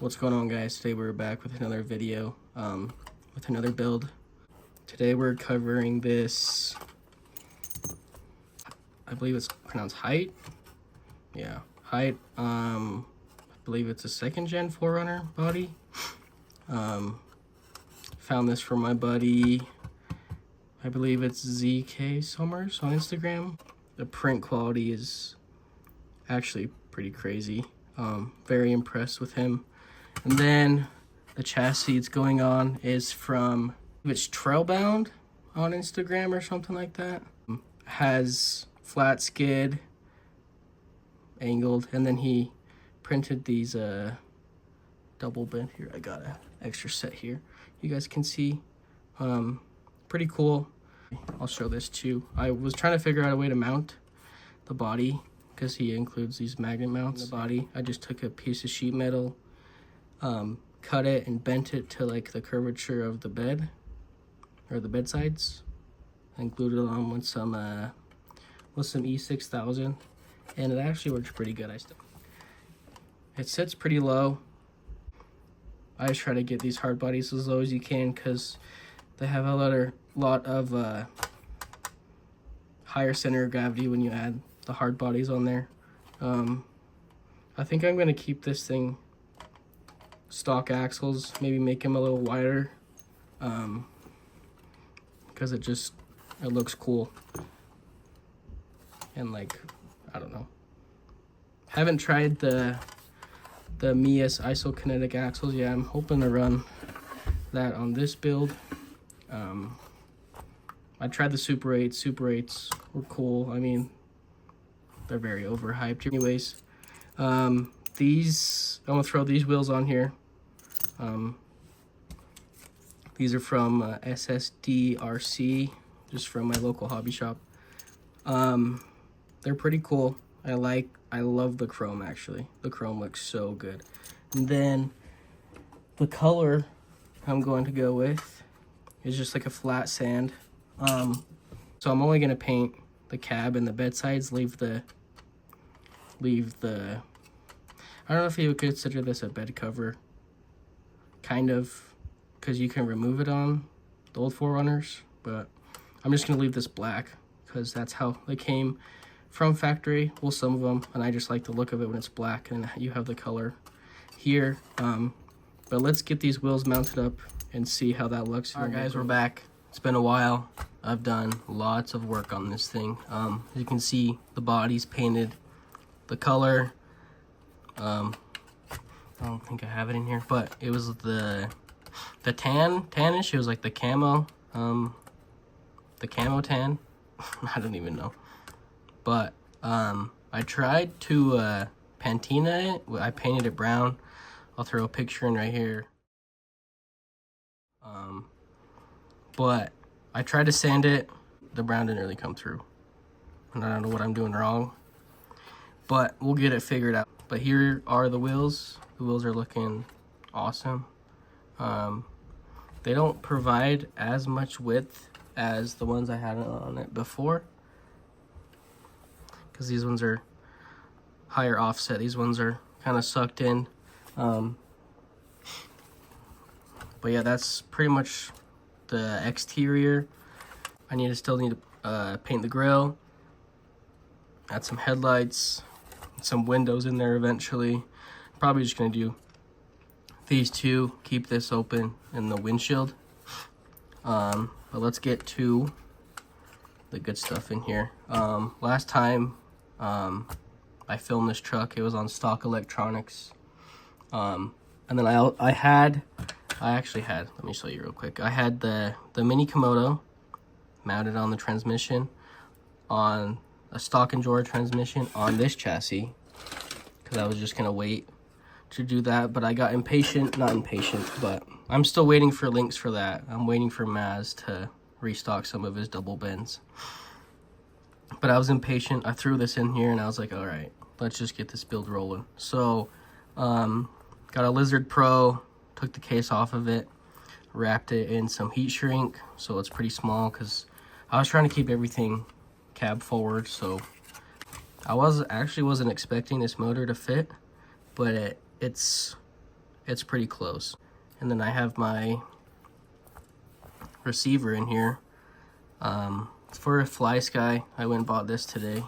What's going on, guys? Today we're back with another video, with another build. Today we're covering this, I believe it's pronounced Hyght. Yeah, Hyght. I believe it's a 2nd gen 4Runner body. Found this from my buddy, I believe it's ZK Summers on Instagram. The print quality is actually pretty crazy. Very impressed with him. And then the chassis it's going on is from, it's Trailbound on Instagram or something like that. Has flat skid, angled, and then he printed these double bend. Here, I got an extra set here. You guys can see, pretty cool. I'll show this too. I was trying to figure out a way to mount the body because he includes these magnet mounts in the body. I just took a piece of sheet metal, cut it and bent it to like the curvature of the bed or the bed sides, and glued it on with some E6000, and it actually works pretty good. It sits pretty low. I just try to get these hard bodies as low as you can because they have a lot of higher center of gravity when you add the hard bodies on there. I think I'm gonna keep this thing stock axles, maybe make them a little wider, because it looks cool. And like, I don't know, haven't tried the Mias isokinetic axles yet. I'm hoping to run that on this build. I tried the Super 8s. Super 8s were cool. I mean, they're very overhyped. Anyways, I'm gonna throw these wheels on here. These are from SSDRC, just from my local hobby shop. They're pretty cool. I love the chrome, actually. The chrome looks so good. And then the color I'm going to go with is just like a flat sand. So I'm only gonna paint the cab and the bed sides, leave the I don't know if you would consider this a bed cover, kind of, because you can remove it on the old 4Runners, but I'm just gonna leave this black because that's how they came from factory. Well, some of them, and I just like the look of it when it's black and you have the color here. But let's get these wheels mounted up and see how that looks. All right, guys, we're back. It's been a while. I've done lots of work on this thing. As you can see, the body's painted, the color. I don't think I have it in here, but it was the tannish. It was like the camo tan. I don't even know. But I tried to patina it. I painted it brown. I'll throw a picture in right here. But I tried to sand it. The brown didn't really come through, and I don't know what I'm doing wrong, but we'll get it figured out. But here are the wheels. The wheels are looking awesome. They don't provide as much width as the ones I had on it before, because these ones are higher offset. These ones are kind of sucked in. But yeah, that's pretty much the exterior. I still need to paint the grille, add some headlights, some windows in there eventually. Probably just gonna do these two, keep this open, and the windshield. But let's get to the good stuff in here. Last time I filmed this truck, it was on stock electronics. And then I actually had, let me show you real quick. I had the mini Komodo mounted on the transmission, on a stock and drawer transmission on this chassis, because I was just gonna wait to do that, but I got not impatient, but I'm still waiting for links for that. I'm waiting for Maz to restock some of his double bends. But I was impatient. I threw this in here and I was like, all right, let's just get this build rolling. So, got a Lizard Pro, took the case off of it, wrapped it in some heat shrink, so it's pretty small, because I was trying to keep everything cab forward. So I wasn't expecting this motor to fit, but it's it's pretty close. And then I have my receiver in here. It's for a Fly Sky. I went and bought this today.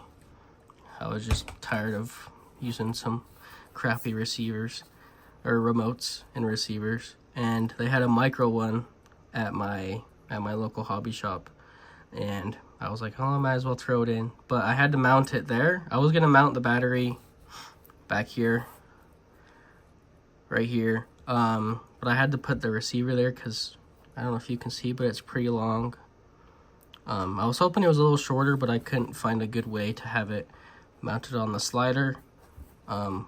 I was just tired of using some crappy receivers or remotes and receivers, and they had a micro one at my local hobby shop, and I was like, oh, I might as well throw it in. But I had to mount it there. I was gonna mount the battery back here, right here, but I had to put the receiver there because I don't know if you can see, but it's pretty long. I was hoping it was a little shorter, but I couldn't find a good way to have it mounted on the slider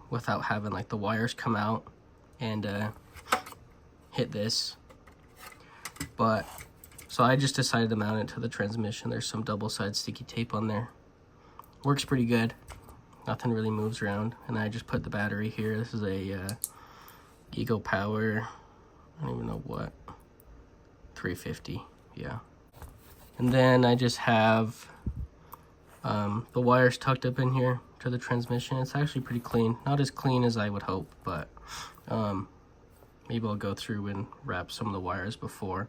without having like the wires come out and hit this. But so I just decided to mount it to the transmission. There's some double-sided sticky tape on there. Works pretty good. Nothing really moves around. And I just put the battery here. This is a Ego Power, I don't even know what, 350, yeah. And then I just have the wires tucked up in here to the transmission. It's actually pretty clean. Not as clean as I would hope, but maybe I'll go through and wrap some of the wires before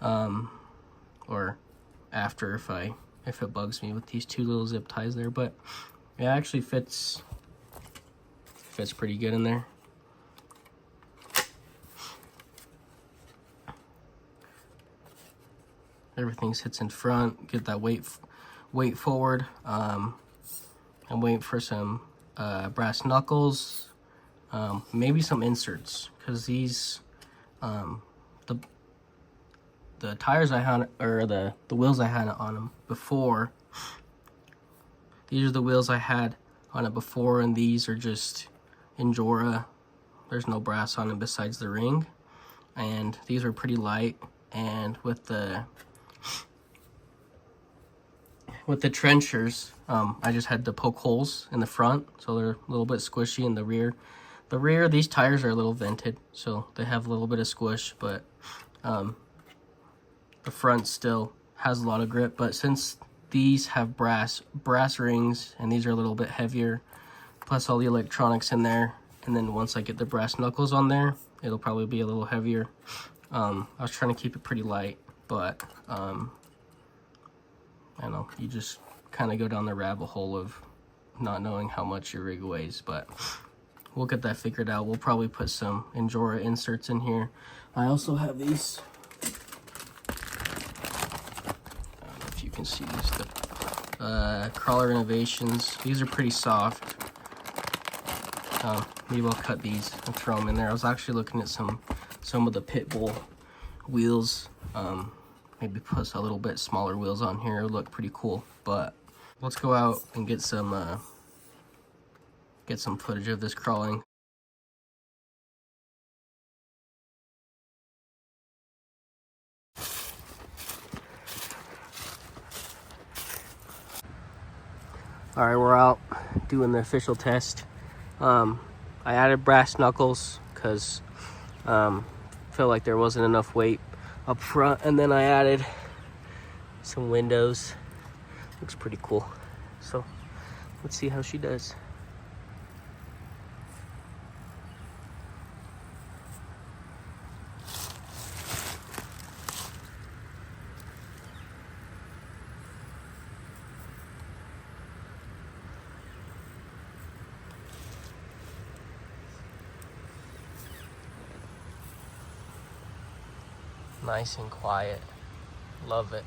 or after if it bugs me with these two little zip ties there. But it actually fits pretty good in there. Everything sits in front. Get that weight forward. I'm waiting for some brass knuckles, maybe some inserts, because these the tires I had, or the wheels I had on them before. These are the wheels I had on it before, and these are just Injora. There's no brass on them besides the ring, and these are pretty light. And with the trenchers, I just had to poke holes in the front, so they're a little bit squishy in the rear. The rear, these tires are a little vented, so they have a little bit of squish, but the front still has a lot of grip. But since these have brass rings, and these are a little bit heavier, plus all the electronics in there, and then once I get the brass knuckles on there, it'll probably be a little heavier. I was trying to keep it pretty light, but I know, you just kind of go down the rabbit hole of not knowing how much your rig weighs, but we'll get that figured out. We'll probably put some Injora inserts in here. I also have these, I don't know if you can see these, the Crawler Innovations. These are pretty soft. Maybe I'll cut these and throw them in there. I was actually looking at some of the Pitbull wheels. Maybe put a little bit smaller wheels on here. It'll look pretty cool. But let's go out and get some footage of this crawling. All right, we're out doing the official test. I added brass knuckles because felt like there wasn't enough weight up front, and then I added some windows. Looks pretty cool. So let's see how she does. Nice and quiet. Love it.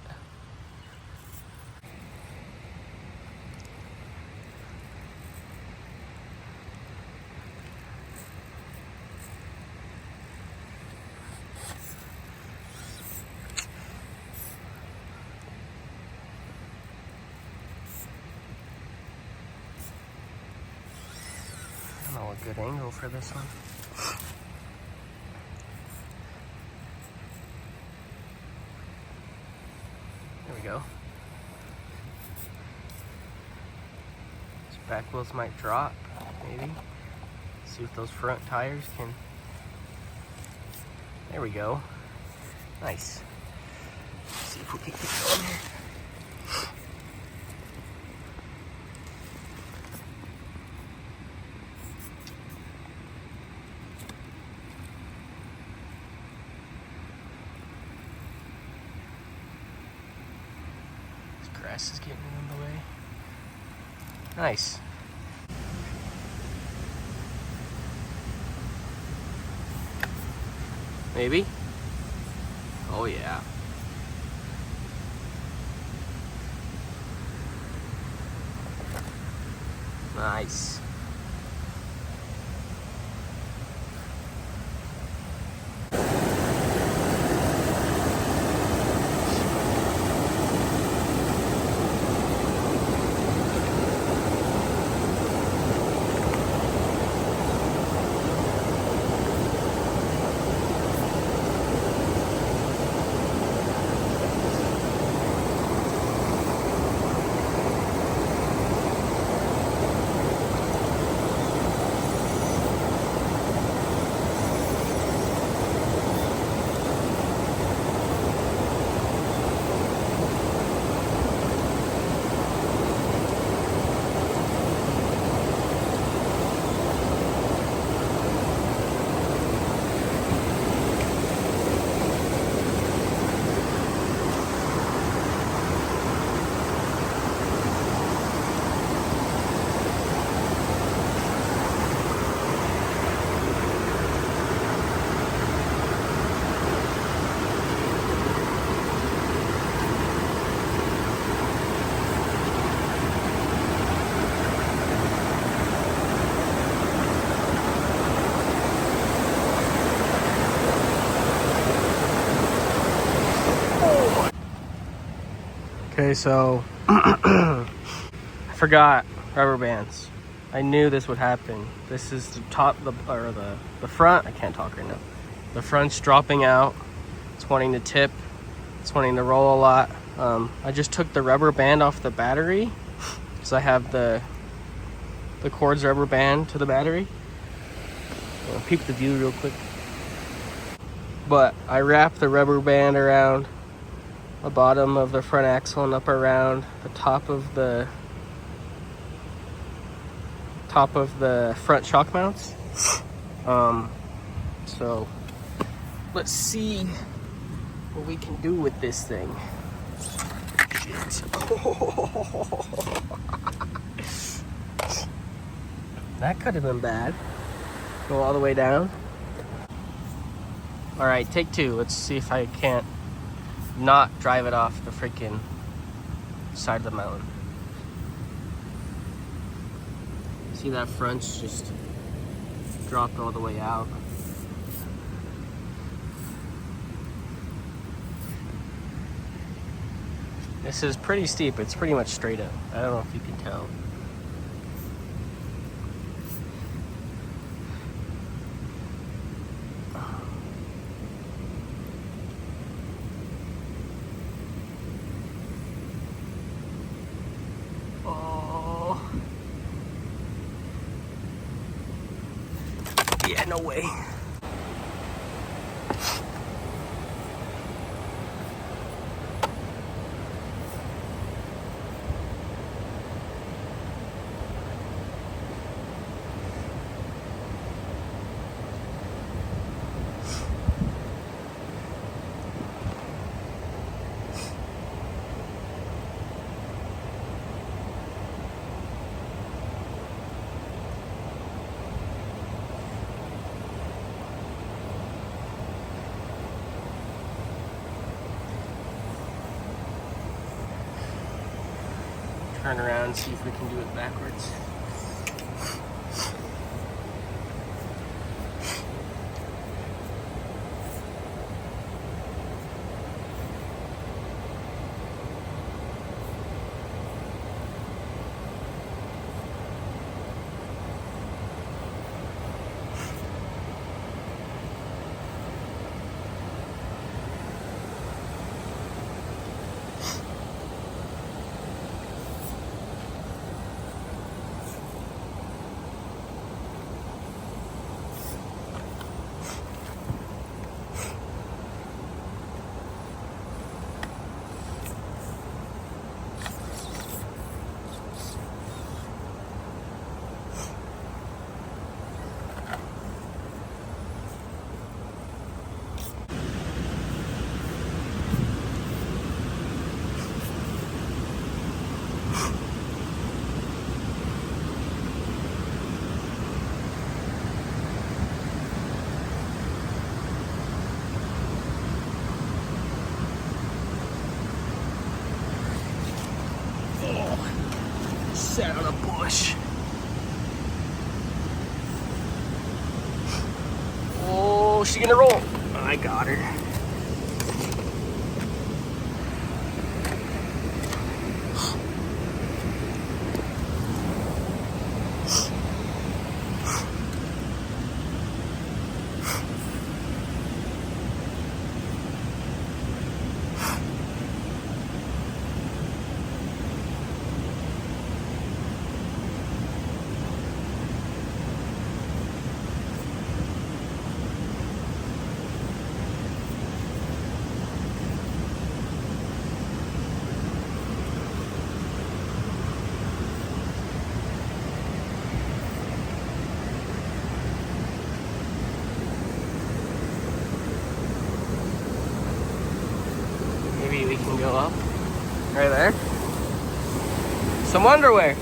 I don't know a good angle for this one. There we go. These back wheels might drop, maybe. See if those front tires can. There we go. Nice. Let's see if we can keep going here. grass is getting in the way. Nice. Maybe? Oh yeah. Nice. Okay, so I forgot rubber bands. I knew this would happen. This is the top, the front. I can't talk right now. The front's dropping out. It's wanting to tip. It's wanting to roll a lot. I just took the rubber band off the battery because I have the cords rubber band to the battery. I'll peep the view real quick. But I wrapped the rubber band around the bottom of the front axle and up around the top of the front shock mounts. So let's see what we can do with this thing. Shit. That could have been bad. Go all the way down. All right, take two. Let's see if I can't not drive it off the freaking side of the mountain. See, that front's just dropped all the way out. This is pretty steep. It's pretty much straight up. I don't know if you can tell. Yeah, no way. Turn around and see if we can do it backwards. Oh, she's gonna roll. I got her. Maybe we can go up. Right there. Some underwear.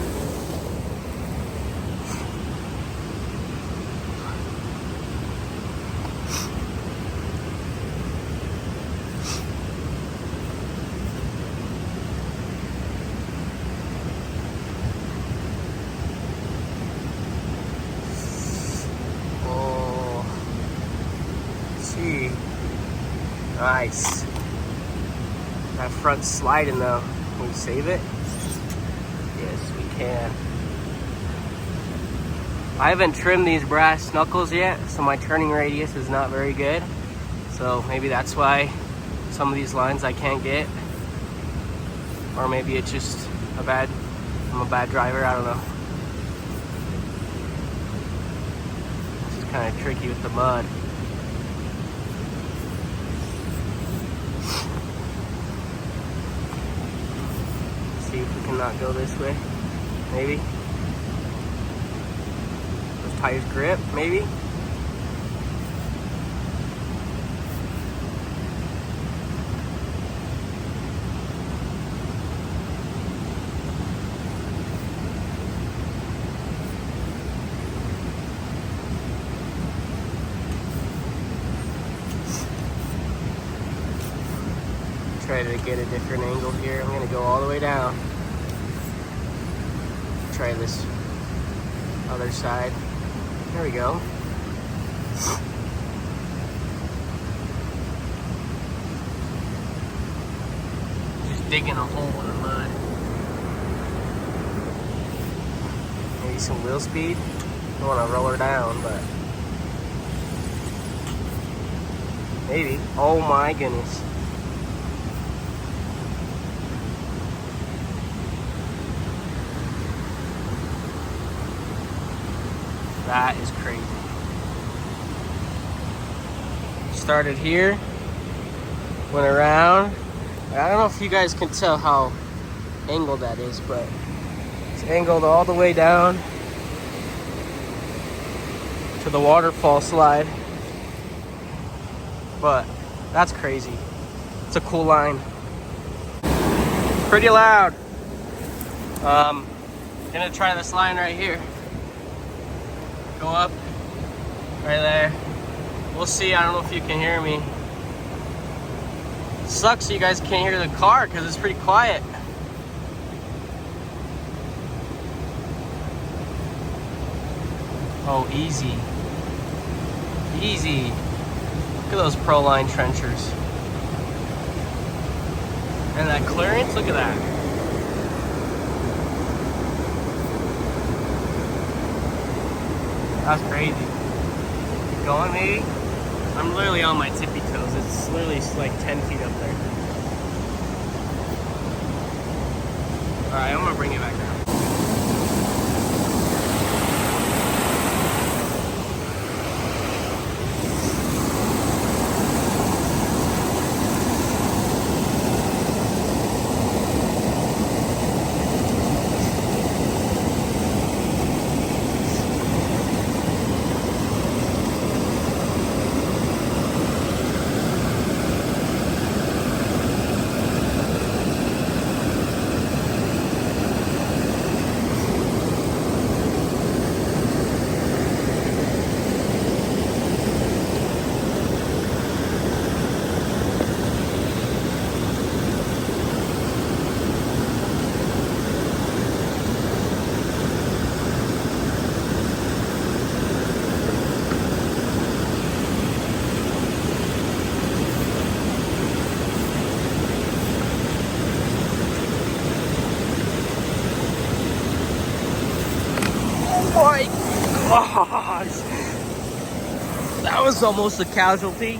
Oh, gee, nice. That front sliding though. Can we save it? Yes, we can. I haven't trimmed these brass knuckles yet, so my turning radius is not very good. So maybe that's why some of these lines I can't get. Or maybe it's just I'm a bad driver, I don't know. This is kind of tricky with the mud. See if we can not go this way. Maybe. Those tires grip, maybe. Try to get a different angle here. I'm gonna go all the way down. Try this other side. There we go. Just digging a hole in the mud. Maybe some wheel speed. I want to roll her down, but maybe. Oh my goodness. That is crazy. Started here, went around. I don't know if you guys can tell how angled that is, but it's angled all the way down to the waterfall slide. But that's crazy. It's a cool line. Pretty loud. Gonna try this line right here. Go up, right there. We'll see, I don't know if you can hear me. Sucks you guys can't hear the car because it's pretty quiet. Oh, easy. Easy. Look at those Proline trenchers. And that clearance, look at that. That's crazy. Keep going, maybe? I'm literally on my tippy toes. It's literally like 10 feet up there. Alright, I'm gonna bring it back down. gosh! That was almost a casualty.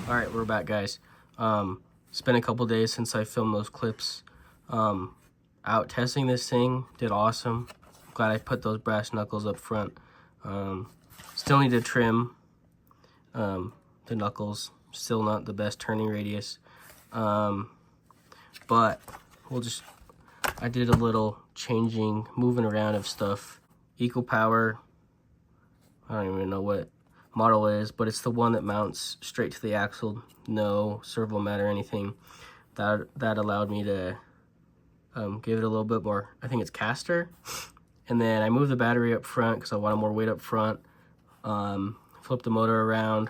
All right, we're back, guys. It's been a couple days since I filmed those clips. Out testing this thing, did awesome. Glad I put those brass knuckles up front. Still need to trim the knuckles. Still not the best turning radius. But I did a little moving around of stuff. Eco Power, I don't even know what model is, but it's the one that mounts straight to the axle, no servo mat or anything. That allowed me to give it a little bit more, I think it's caster. And then I moved the battery up front because I wanted more weight up front. Flip the motor around.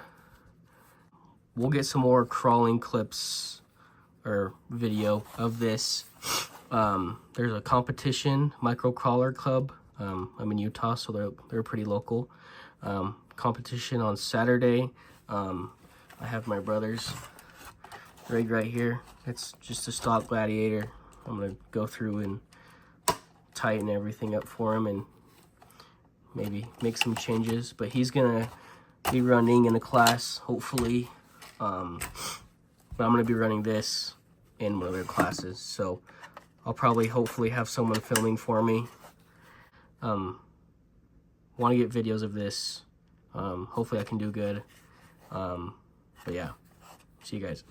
We'll get some more crawling clips or video of this. There's a competition, micro crawler club. I'm in Utah, so they're pretty local. Competition on Saturday. I have my brother's rig right here. It's just a stock Gladiator. I'm gonna go through and tighten everything up for him and maybe make some changes, but he's gonna be running in a class, hopefully. But I'm gonna be running this in one of their classes, so I'll probably hopefully have someone filming for me. Want to get videos of this. Hopefully I can do good. But yeah, see you guys.